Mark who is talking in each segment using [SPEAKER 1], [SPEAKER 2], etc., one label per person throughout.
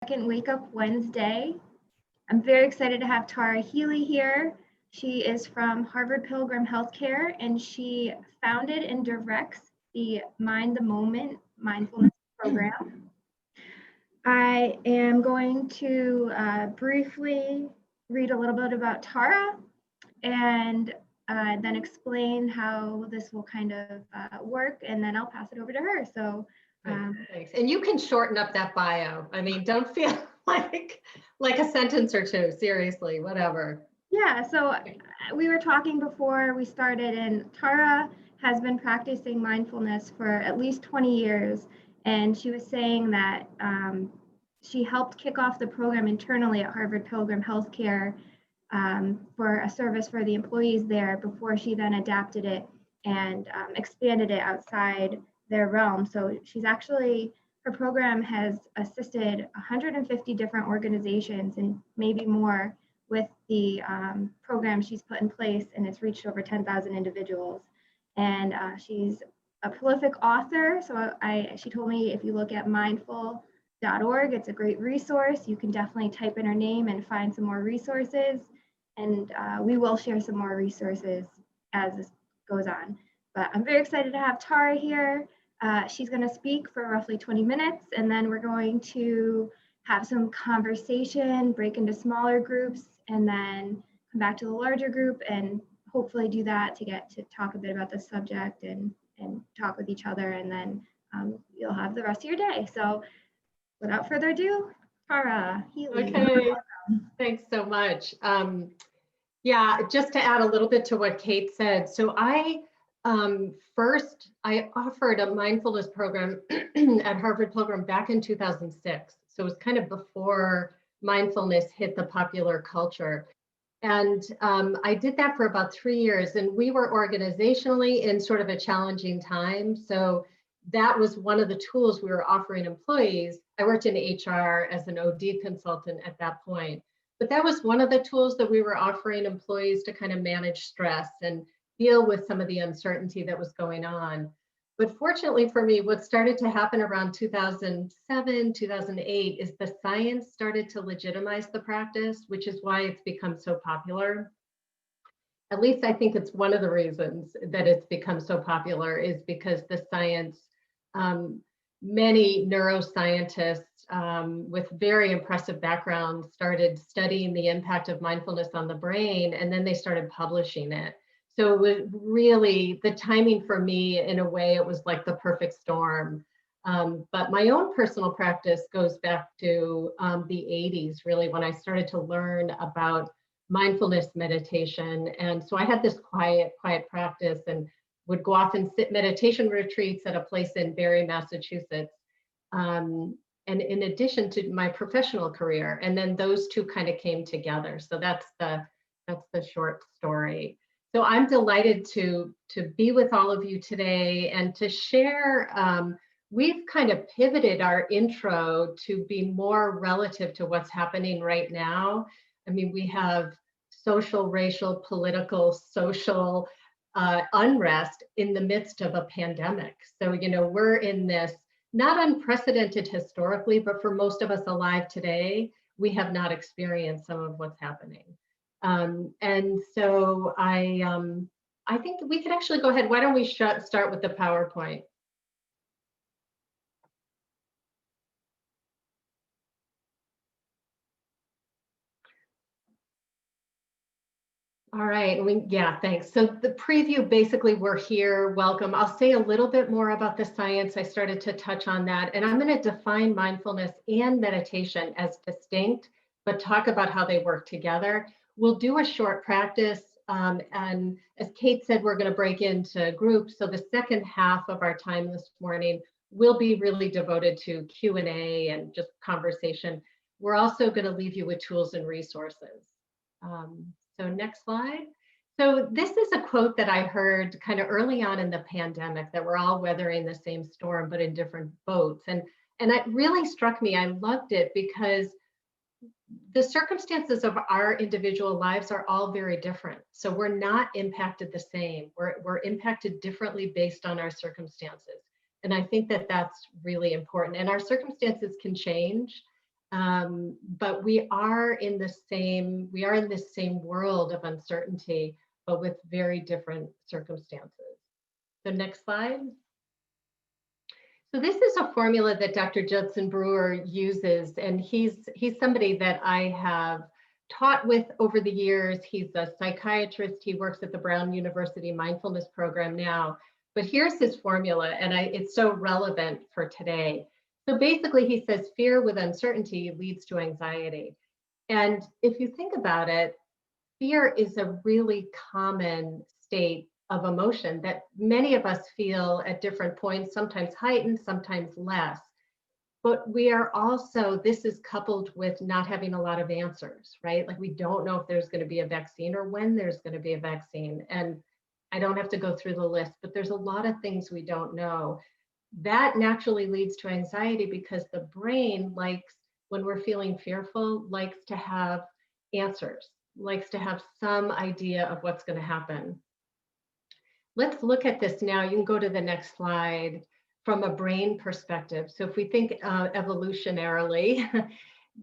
[SPEAKER 1] Second Wake Up Wednesday. I'm very excited to have Tara Healey here. She is from Harvard Pilgrim Healthcare, and she founded and directs the Mind the Moment Mindfulness program. I am going to briefly read a little bit about Tara and then explain how this will kind of work, and then I'll pass it over to her. So.
[SPEAKER 2] Thanks. And you can shorten up that bio. I mean, don't feel like a sentence or two, seriously, whatever.
[SPEAKER 1] Yeah, so we were talking before we started, and Tara has been practicing mindfulness for at least 20 years. And she was saying that she helped kick off the program internally at Harvard Pilgrim Healthcare for a service for the employees there before she then adapted it and expanded it outside their realm. So she's actually, her program has assisted 150 different organizations and maybe more with the program she's put in place, and it's reached over 10,000 individuals. And she's a prolific author. So she told me if you look at mindful.org, it's a great resource. You can definitely type in her name and find some more resources. And we will share some more resources as this goes on. But I'm very excited to have Tara here. She's going to speak for roughly 20 minutes, and then we're going to have some conversation, break into smaller groups, and then come back to the larger group and hopefully do that to get to talk a bit about the subject and talk with each other, and then you'll have the rest of your day. So without further ado, Tara Healey.
[SPEAKER 2] Okay, thanks so much. Yeah, just to add a little bit to what Kate said. So I offered a mindfulness program at Harvard Pilgrim back in 2006. So it was kind of before mindfulness hit the popular culture. And I did that for about 3 years, and we were organizationally in sort of a challenging time. So that was one of the tools we were offering employees. I worked in HR as an OD consultant at that point, but that was one of the tools that we were offering employees to kind of manage stress and deal with some of the uncertainty that was going on. But fortunately for me, what started to happen around 2007, 2008 is the science started to legitimize the practice, which is why it's become so popular. At least I think it's one of the reasons that it's become so popular is because the science, many neuroscientists with very impressive backgrounds started studying the impact of mindfulness on the brain, and then they started publishing it. So it was really, the timing for me, in a way, it was like the perfect storm. But my own personal practice goes back to the 80s, really, when I started to learn about mindfulness meditation. And so I had this quiet practice and would go off and sit meditation retreats at a place in Barre, Massachusetts. And in addition to my professional career, and then those two kind of came together. So that's the short story. So I'm delighted to be with all of you today and to share. We've kind of pivoted our intro to be more relative to what's happening right now. I mean, we have social, racial, political, social unrest in the midst of a pandemic. So, you know, we're in this not unprecedented historically, but for most of us alive today, we have not experienced some of what's happening. And so I think we could actually go ahead. Why don't we start with the PowerPoint? All right, yeah, thanks. So the preview, basically, we're here, welcome. I'll say a little bit more about the science. I started to touch on that, and I'm going to define mindfulness and meditation as distinct, but talk about how they work together. We'll do a short practice, and as Kate said, we're going to break into groups. So the second half of our time this morning will be really devoted to Q&A and just conversation. We're also going to leave you with tools and resources. So next slide. So this is a quote that I heard kind of early on in the pandemic, that we're all weathering the same storm, but in different boats. And it really struck me. I loved it because the circumstances of our individual lives are all very different. So we're not impacted the same. We're impacted differently based on our circumstances. And I think that that's really important. And our circumstances can change. But we are in the same world of uncertainty, but with very different circumstances. So next slide. So this is a formula that Dr. Judson Brewer uses, and he's somebody that I have taught with over the years. He's a psychiatrist. He works at the Brown University Mindfulness Program now. But here's his formula, and it's so relevant for today. So basically, he says fear with uncertainty leads to anxiety. And if you think about it, fear is a really common state of emotion that many of us feel at different points, sometimes heightened, sometimes less. But we are also, this is coupled with not having a lot of answers, right? Like we don't know if there's going to be a vaccine or when there's going to be a vaccine. And I don't have to go through the list, but there's a lot of things we don't know. That naturally leads to anxiety because the brain likes, when we're feeling fearful, likes to have answers, likes to have some idea of what's going to happen. Let's look at this now. You can go to the next slide from a brain perspective. So if we think evolutionarily,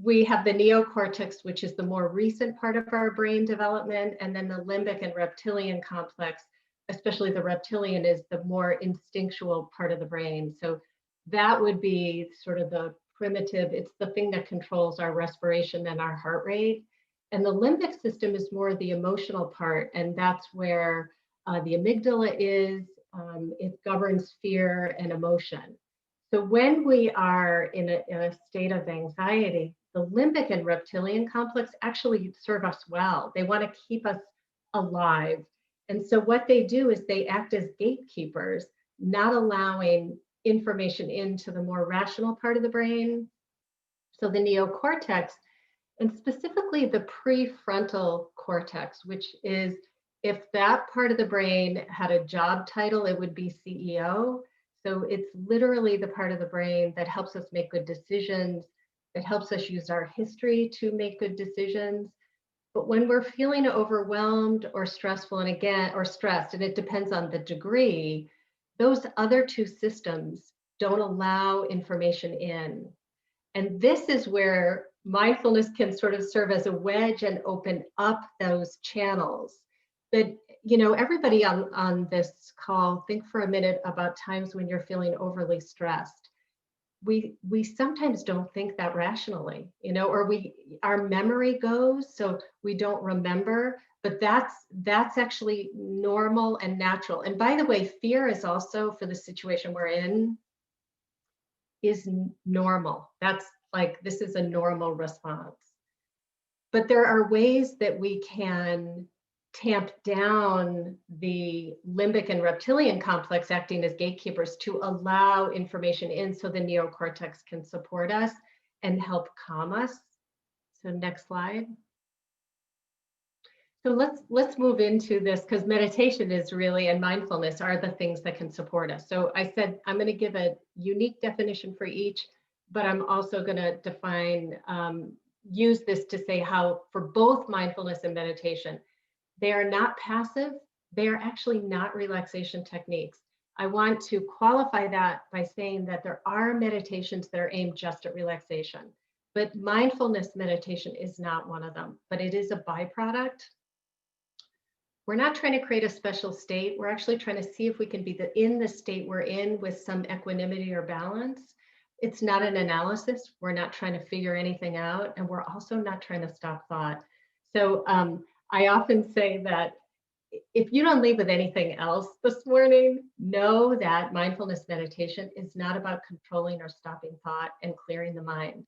[SPEAKER 2] we have the neocortex, which is the more recent part of our brain development, and then the limbic and reptilian complex, especially the reptilian, is the more instinctual part of the brain. So that would be sort of the primitive, it's the thing that controls our respiration and our heart rate. And the limbic system is more the emotional part, and that's where the amygdala is. It governs fear and emotion. So when we are in a state of anxiety, the limbic and reptilian complex actually serve us well. They want to keep us alive. And so what they do is they act as gatekeepers, not allowing information into the more rational part of the brain. So the neocortex, and specifically the prefrontal cortex, which is, if that part of the brain had a job title, it would be CEO. So it's literally the part of the brain that helps us make good decisions, that helps us use our history to make good decisions. But when we're feeling overwhelmed or stressful, or stressed, and it depends on the degree, those other two systems don't allow information in. And this is where mindfulness can sort of serve as a wedge and open up those channels. That, everybody on this call, think for a minute about times when you're feeling overly stressed. We sometimes don't think that rationally, or our memory goes, so we don't remember, but that's actually normal and natural. And by the way, fear is also, for the situation we're in, is normal. That's like, this is a normal response. But there are ways that we can tamp down the limbic and reptilian complex acting as gatekeepers to allow information in so the neocortex can support us and help calm us. So next slide. So let's move into this, because meditation is really, and mindfulness are the things that can support us. So I said I'm going to give a unique definition for each, but I'm also going to define, use this to say how for both mindfulness and meditation, they are not passive. They are actually not relaxation techniques. I want to qualify that by saying that there are meditations that are aimed just at relaxation, but mindfulness meditation is not one of them, but it is a byproduct. We're not trying to create a special state. We're actually trying to see if we can be in the state we're in with some equanimity or balance. It's not an analysis. We're not trying to figure anything out. And we're also not trying to stop thought. So I often say that if you don't leave with anything else this morning, know that mindfulness meditation is not about controlling or stopping thought and clearing the mind.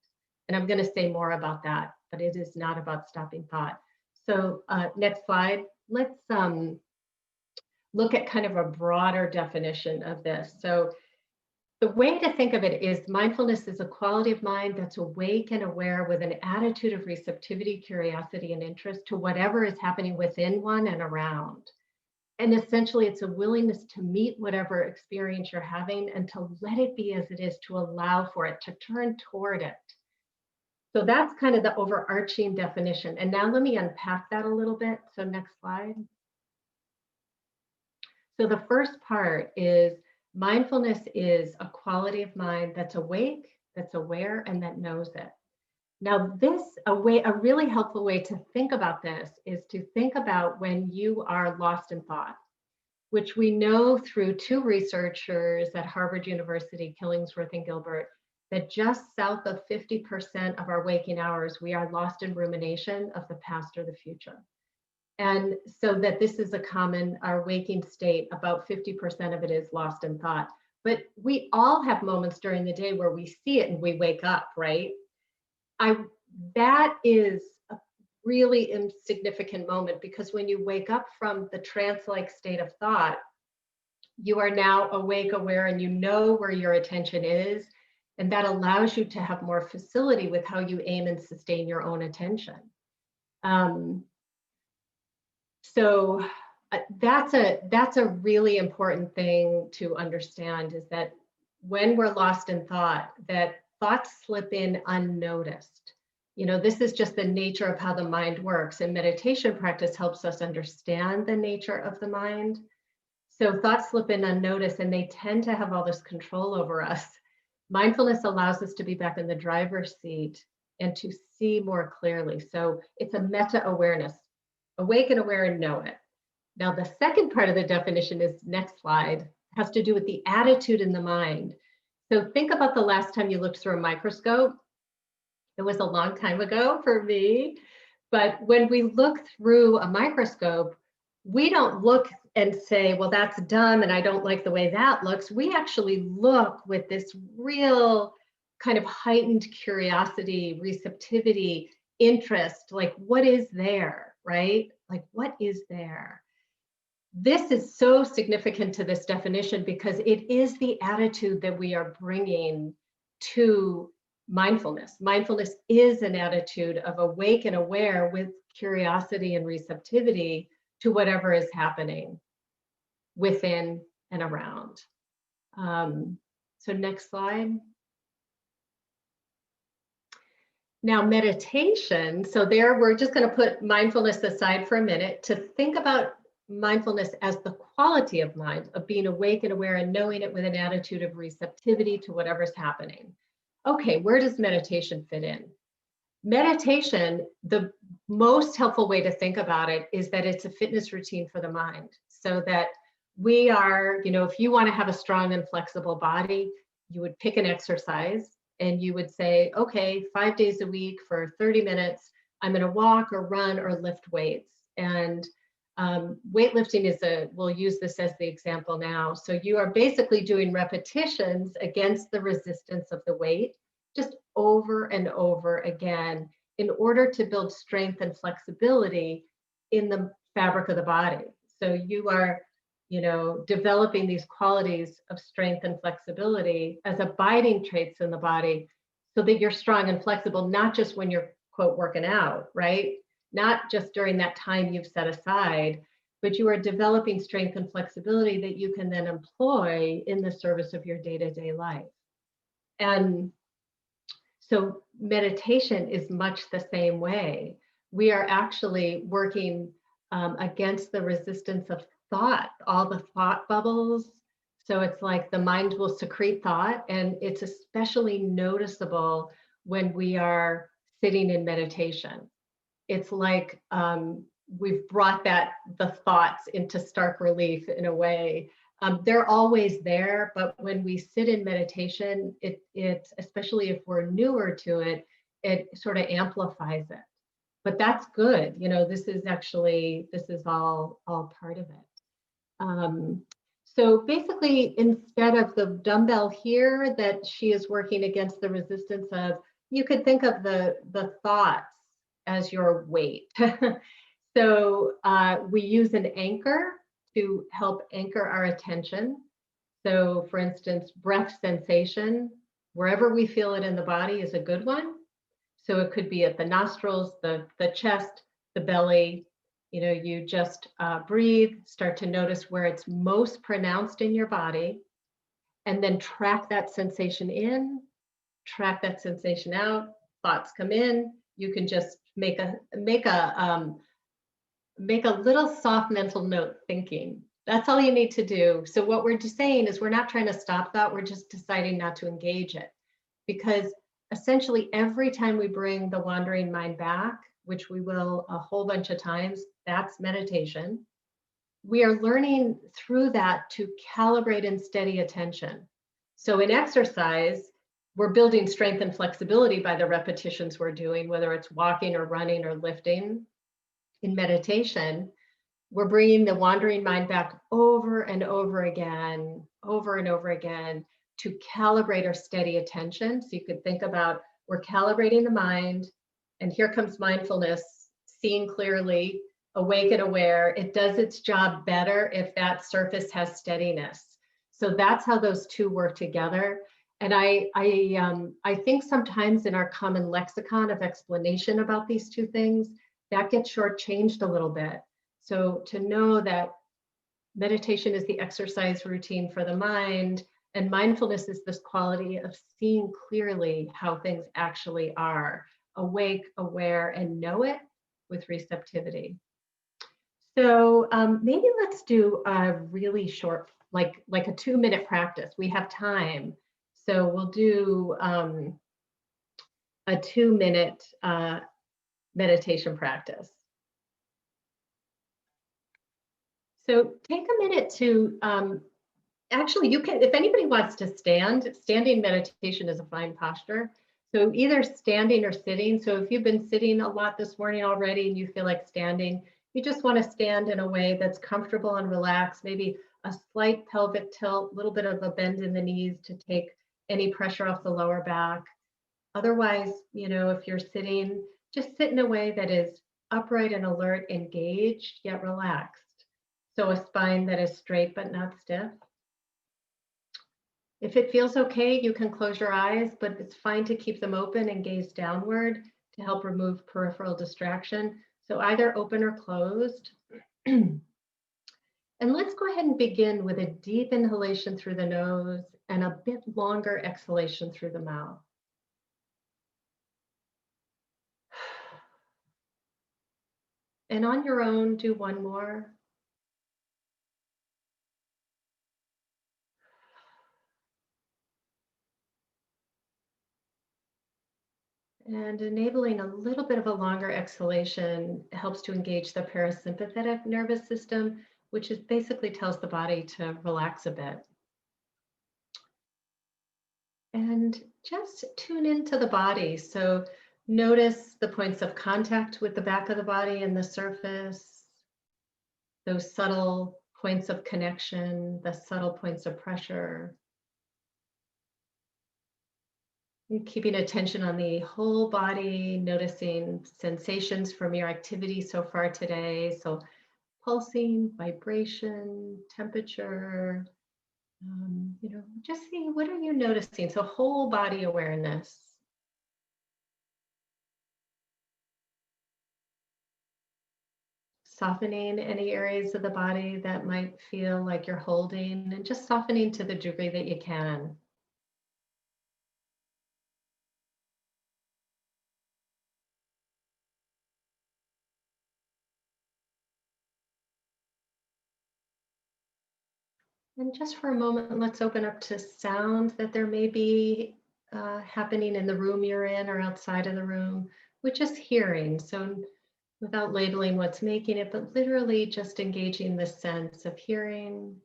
[SPEAKER 2] And I'm going to say more about that, but it is not about stopping thought. So next slide. Let's look at kind of a broader definition of this. So the way to think of it is mindfulness is a quality of mind that's awake and aware with an attitude of receptivity, curiosity, and interest to whatever is happening within one and around. And essentially, it's a willingness to meet whatever experience you're having and to let it be as it is, to allow for it, to turn toward it. So that's kind of the overarching definition. And now let me unpack that a little bit. So next slide. So the first part is mindfulness is a quality of mind that's awake, that's aware, and that knows it. Now a really helpful way to think about this is to think about when you are lost in thought, which we know through two researchers at Harvard University, Killingsworth and Gilbert, that just south of 50% of our waking hours, we are lost in rumination of the past or the future. And so that this is a common, our waking state, about 50% of it is lost in thought. But we all have moments during the day where we see it and we wake up, right? That is a really insignificant moment, because when you wake up from the trance-like state of thought, you are now awake, aware, and you know where your attention is. And that allows you to have more facility with how you aim and sustain your own attention. So that's a really important thing to understand, is that when we're lost in thought, that thoughts slip in unnoticed. This is just the nature of how the mind works, and meditation practice helps us understand the nature of the mind. So thoughts slip in unnoticed, and they tend to have all this control over us. Mindfulness allows us to be back in the driver's seat and to see more clearly. So it's a meta-awareness. Awake and aware and know it. Now, the second part of the definition is, next slide, has to do with the attitude in the mind. So think about the last time you looked through a microscope. It was a long time ago for me, but when we look through a microscope, we don't look and say, well, that's dumb and I don't like the way that looks. We actually look with this real kind of heightened curiosity, receptivity, interest, like what is there, right? Like what is there? This is so significant to this definition because it is the attitude that we are bringing to mindfulness. Mindfulness is an attitude of awake and aware with curiosity and receptivity to whatever is happening within and around. So next slide. Now meditation, so there we're just going to put mindfulness aside for a minute to think about mindfulness as the quality of mind, of being awake and aware and knowing it with an attitude of receptivity to whatever's happening. Okay, where does meditation fit in? Meditation, the most helpful way to think about it is that it's a fitness routine for the mind, so that we are, if you want to have a strong and flexible body, you would pick an exercise and you would say, okay, 5 days a week for 30 minutes, I'm going to walk or run or lift weights. And weightlifting we'll use this as the example now. So you are basically doing repetitions against the resistance of the weight, just over and over again, in order to build strength and flexibility in the fabric of the body. So you are, developing these qualities of strength and flexibility as abiding traits in the body, so that you're strong and flexible, not just when you're, quote, working out, right? Not just during that time you've set aside, but you are developing strength and flexibility that you can then employ in the service of your day-to-day life. And so meditation is much the same way. We are actually working against the resistance of thought, all the thought bubbles. So it's like the mind will secrete thought, and it's especially noticeable when we are sitting in meditation. It's like we've brought the thoughts into stark relief in a way. They're always there, but when we sit in meditation, it especially if we're newer to it, it sort of amplifies it. But that's good. This is all part of it. So basically, instead of the dumbbell here that she is working against the resistance of, you could think of the thoughts as your weight. So we use an anchor to help anchor our attention. So for instance, breath sensation, wherever we feel it in the body is a good one. So it could be at the nostrils, the chest, the belly. You just breathe, start to notice where it's most pronounced in your body, and then track that sensation in, track that sensation out. Thoughts come in, you can just make a little soft mental note thinking. That's all you need to do. So what we're just saying is we're not trying to stop that, we're just deciding not to engage it. Because essentially every time we bring the wandering mind back, which we will a whole bunch of times, that's meditation. We are learning through that to calibrate and steady attention. So in exercise, we're building strength and flexibility by the repetitions we're doing, whether it's walking or running or lifting. In meditation, we're bringing the wandering mind back over and over again, to calibrate our steady attention. So you could think about, we're calibrating the mind, and here comes mindfulness, seeing clearly, awake and aware. It does its job better if that surface has steadiness. So that's how those two work together. And I think sometimes in our common lexicon of explanation about these two things, that gets shortchanged a little bit. So to know that meditation is the exercise routine for the mind, and mindfulness is this quality of seeing clearly how things actually are, awake, aware, and know it with receptivity. So maybe let's do a really short, like a 2-minute practice. We have time. So we'll do a 2-minute meditation practice. So take a minute to, actually you can, if anybody wants to stand, standing meditation is a fine posture. So either standing or sitting. So if you've been sitting a lot this morning already and you feel like standing, you just want to stand in a way that's comfortable and relaxed, maybe a slight pelvic tilt, a little bit of a bend in the knees to take any pressure off the lower back. Otherwise, if you're sitting, just sit in a way that is upright and alert, engaged, yet relaxed. So a spine that is straight but not stiff. If it feels okay, you can close your eyes, but it's fine to keep them open and gaze downward to help remove peripheral distraction. So either open or closed. And let's go ahead and begin with a deep inhalation through the nose and a bit longer exhalation through the mouth. And on your own, do one more. And enabling a little bit of a longer exhalation helps to engage the parasympathetic nervous system, which is basically tells the body to relax a bit. And just tune into the body. So notice the points of contact with the back of the body and the surface, those subtle points of connection, the subtle points of pressure. And keeping attention on the whole body, noticing sensations from your activity so far today. So pulsing, vibration, temperature, just see, what are you noticing? So whole body awareness. Softening any areas of the body that might feel like you're holding, and just softening to the degree that you can. And just for a moment, let's open up to sound that there may be happening in the room you're in or outside of the room, with just hearing. So without labeling what's making it, but literally just engaging the sense of hearing.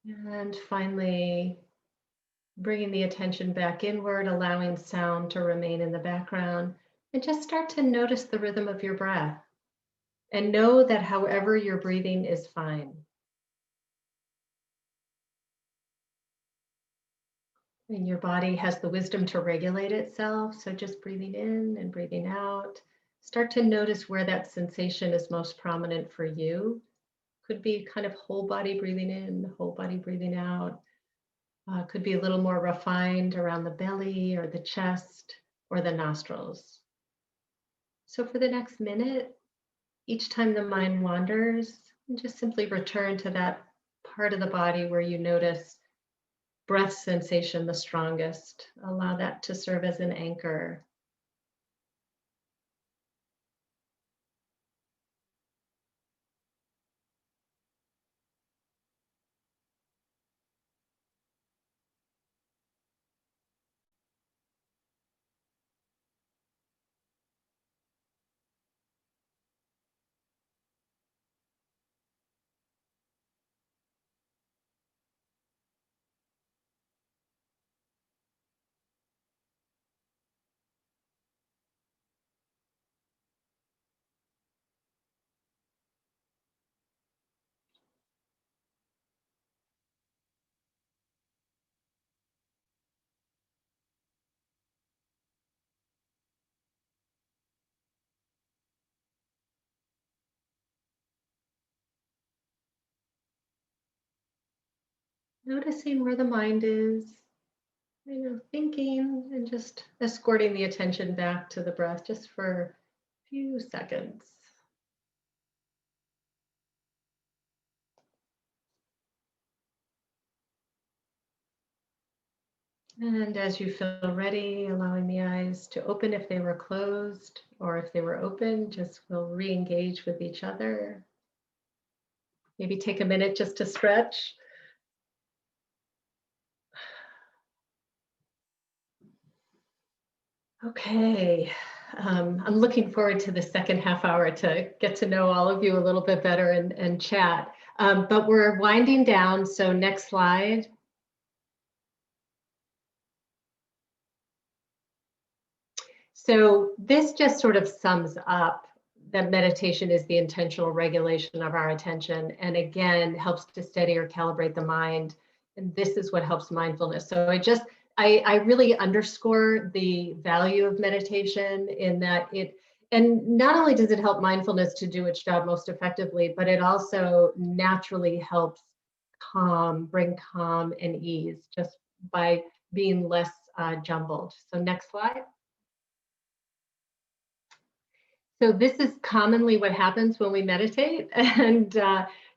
[SPEAKER 2] And finally, bringing the attention back inward, allowing sound to remain in the background, and just start to notice the rhythm of your breath. And know that however you're breathing is fine. And your body has the wisdom to regulate itself. So just breathing in and breathing out. Start to notice where that sensation is most prominent for you. Could be kind of whole body breathing in, whole body breathing out. Could be a little more refined around the belly or the chest or the nostrils. So for the next minute, each time the mind wanders, just simply return to that part of the body where you notice breath sensation the strongest. Allow that to serve as an anchor. Noticing where the mind is, thinking, and just escorting the attention back to the breath just for a few seconds. And as you feel ready, allowing the eyes to open if they were closed, or if they were open, just we'll re-engage with each other. Maybe take a minute just to stretch. Okay, I'm looking forward to the second half hour to get to know all of you a little bit better and chat. But we're winding down, so next slide. So this just sort of sums up that meditation is the intentional regulation of our attention, and again, helps to steady or calibrate the mind. And this is what helps mindfulness. So I really underscore the value of meditation in that and not only does it help mindfulness to do its job most effectively, but it also naturally helps bring calm and ease just by being less jumbled. So next slide. So this is commonly what happens when we meditate, and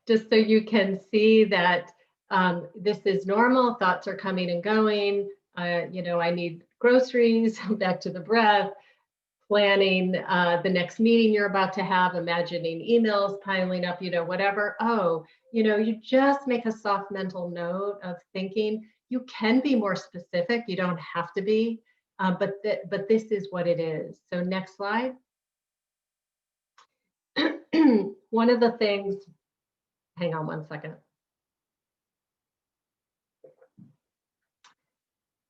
[SPEAKER 2] just so you can see that this is normal, thoughts are coming and going. I need groceries, back to the breath, planning the next meeting you're about to have, imagining emails piling up, whatever. Oh, you just make a soft mental note of thinking. You can be more specific, you don't have to be, but this is what it is. So next slide. One of the things, hang on one second.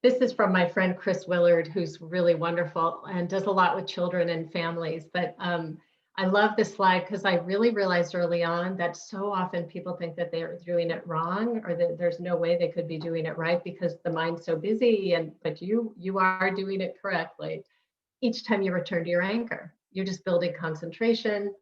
[SPEAKER 2] This is from my friend Chris Willard, who's really wonderful and does a lot with children and families. But I love this slide because I really realized early on that so often people think that they're doing it wrong, or that there's no way they could be doing it right because the mind's so busy. But you are doing it correctly. Each time you return to your anchor, you're just building concentration.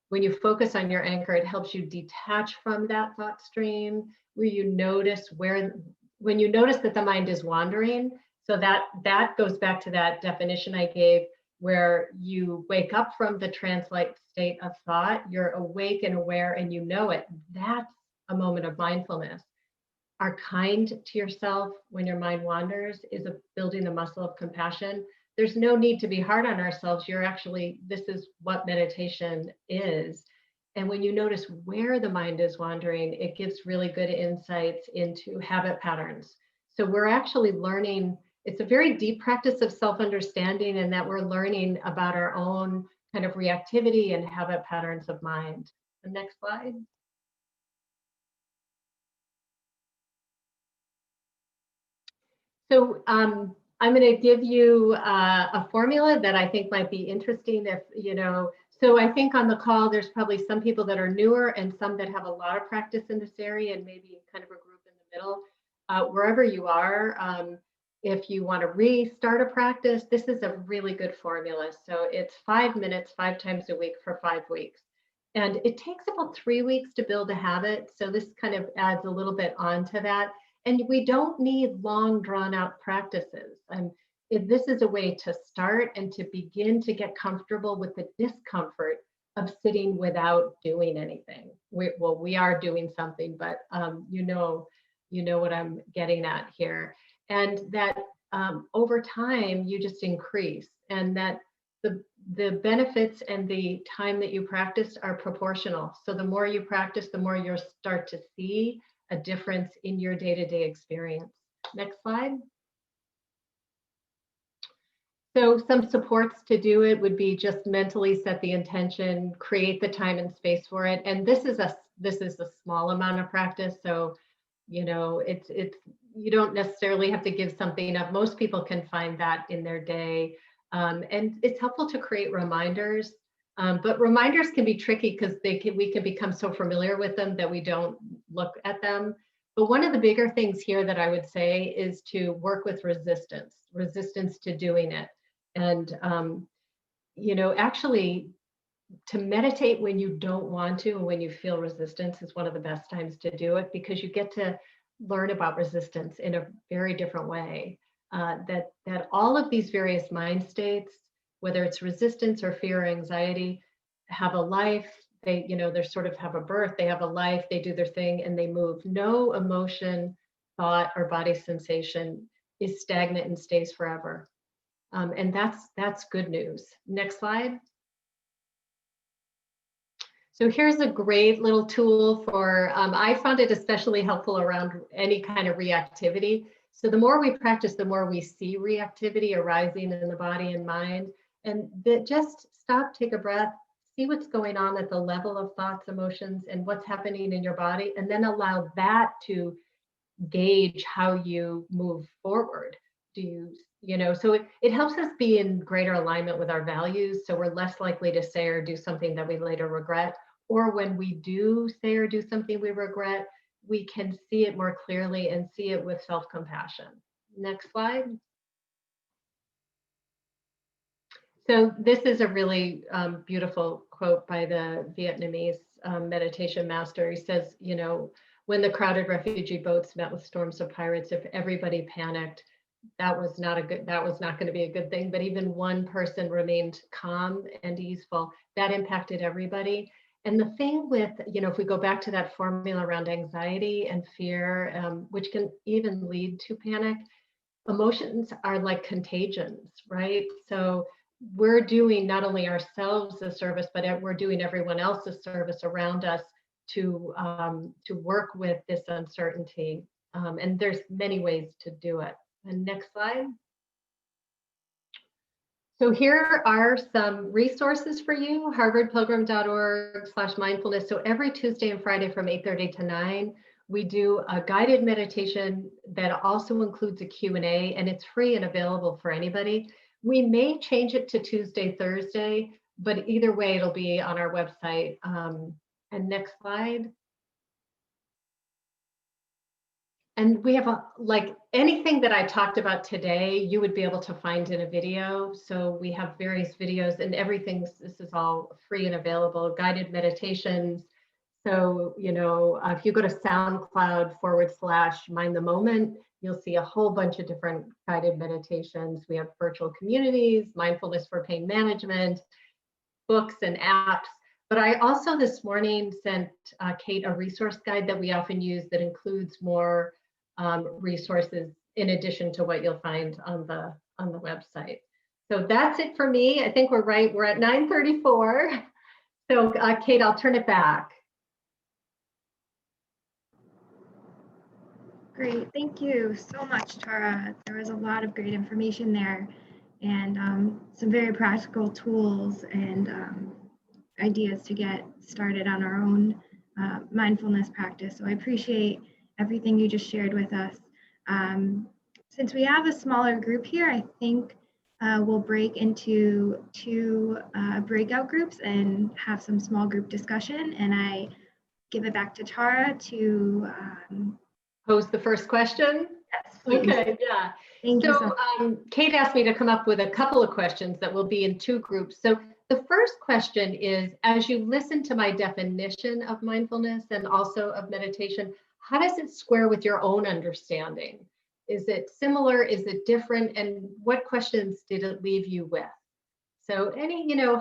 [SPEAKER 2] When you focus on your anchor, it helps you detach from that thought stream, where you notice when you notice that the mind is wandering. So that goes back to that definition I gave, where you wake up from the trance-like state of thought, you're awake and aware, and you know it. That's a moment of mindfulness. Are kind to yourself when your mind wanders is building the muscle of compassion. There's no need to be hard on ourselves. This is what meditation is. And when you notice where the mind is wandering, it gives really good insights into habit patterns. So we're actually learning, it's a very deep practice of self-understanding, and that we're learning about our own kind of reactivity and habit patterns of mind. The next slide. So I'm going to give you a formula that I think might be interesting so I think on the call, there's probably some people that are newer and some that have a lot of practice in this area, and maybe kind of a group in the middle. Wherever you are, if you want to restart a practice, this is a really good formula. So it's 5 minutes, 5 times a week for 5 weeks. And it takes about 3 weeks to build a habit. So this kind of adds a little bit onto that. And we don't need long, drawn out practices. This is a way to start and to begin to get comfortable with the discomfort of sitting without doing anything. We are doing something, but you know what I'm getting at here. And that over time, you just increase, and that the benefits and the time that you practice are proportional. So the more you practice, the more you'll start to see a difference in your day-to-day experience. Next slide. So some supports to do it would be just mentally set the intention, create the time and space for it. And this is a small amount of practice. So, it's you don't necessarily have to give something up. Most people can find that in their day. And it's helpful to create reminders. But reminders can be tricky because we can become so familiar with them that we don't look at them. But one of the bigger things here that I would say is to work with resistance to doing it. And, actually to meditate when you don't want to and when you feel resistance is one of the best times to do it, because you get to learn about resistance in a very different way. That all of these various mind states, whether it's resistance or fear or anxiety, have a life. They, they sort of have a birth, they have a life, they do their thing and they move. No emotion, thought, or body sensation is stagnant and stays forever. And that's good news. Next slide. So here's a great little tool for, I found it especially helpful around any kind of reactivity. So the more we practice, the more we see reactivity arising in the body and mind. And that just stop, take a breath, see what's going on at the level of thoughts, emotions, and what's happening in your body, and then allow that to gauge how you move forward. So it helps us be in greater alignment with our values. So we're less likely to say or do something that we later regret. Or when we do say or do something we regret, we can see it more clearly and see it with self-compassion. Next slide. So this is a really beautiful quote by the Vietnamese meditation master. He says, when the crowded refugee boats met with storms of pirates, if everybody panicked, that was not going to be a good thing. But even one person remained calm and easeful, that impacted everybody. And the thing with, if we go back to that formula around anxiety and fear, which can even lead to panic, emotions are like contagions, right? So we're doing not only ourselves a service, but we're doing everyone else a service around us to work with this uncertainty. And there's many ways to do it. And next slide. So here are some resources for you, harvardpilgrim.org/mindfulness. So every Tuesday and Friday from 8:30 to 9, we do a guided meditation that also includes a Q&A, and it's free and available for anybody. We may change it to Tuesday, Thursday, but either way, it'll be on our website. And next slide. And we have like anything that I talked about today, you would be able to find in a video. So we have various videos and everything. This is all free and available, guided meditations. So, if you go to SoundCloud/Mind the Moment, you'll see a whole bunch of different guided meditations. We have virtual communities, mindfulness for pain management, books and apps. But I also this morning sent Kate a resource guide that we often use that includes more resources in addition to what you'll find on the website. So that's it for me. I think we're right. We're at 9:34. So Kate, I'll turn it back.
[SPEAKER 1] Great, thank you so much, Tara. There was a lot of great information there and some very practical tools and ideas to get started on our own mindfulness practice. So I appreciate everything you just shared with us. Since we have a smaller group here, I think we'll break into 2 breakout groups and have some small group discussion. And I give it back to Tara to
[SPEAKER 2] pose the first question.
[SPEAKER 1] Yes, please.
[SPEAKER 2] Okay, yeah.
[SPEAKER 1] Thank you so much.
[SPEAKER 2] Kate asked me to come up with a couple of questions that will be in 2 groups. So the first question is, as you listen to my definition of mindfulness and also of meditation, how does it square with your own understanding? Is it similar? Is it different? And what questions did it leave you with? So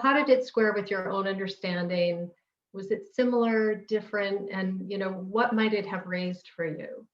[SPEAKER 2] how did it square with your own understanding? Was it similar, different? And, what might it have raised for you?